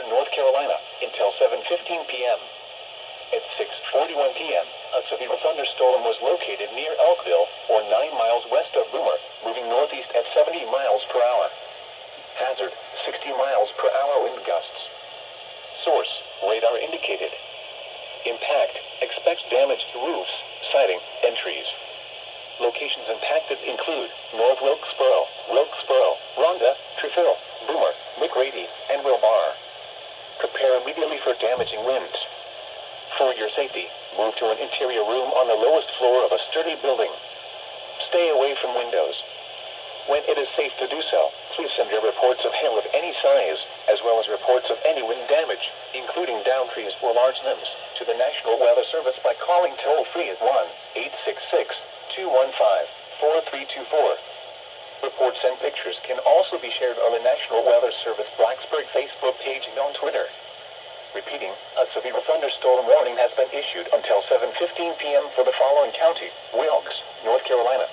North Carolina, until 7:15 p.m. At 6:41 p.m., a severe thunderstorm was located near Elkville, or 9 miles west of Boomer, moving northeast at 70 miles per hour. Hazard, 60 miles per hour wind gusts. Source, radar indicated. Impact, expects damage to roofs, siding, and trees. Locations impacted include North Wilkesboro, Rhonda, Treville, Boomer, McGrady, and Wilbar. Prepare immediately for damaging winds. For your safety, move to an interior room on the lowest floor of a sturdy building. Stay away from windows. When it is safe to do so, please send your reports of hail of any size, as well as reports of any wind damage, including downed trees or large limbs, to the National Weather Service by calling toll-free at 1-866-215-4324. Reports and pictures can also be shared on the National Weather Service Blacksburg Facebook page and on Twitter. Repeating, a severe thunderstorm warning has been issued until 7:15 p.m. for the following county: Wilkes, North Carolina,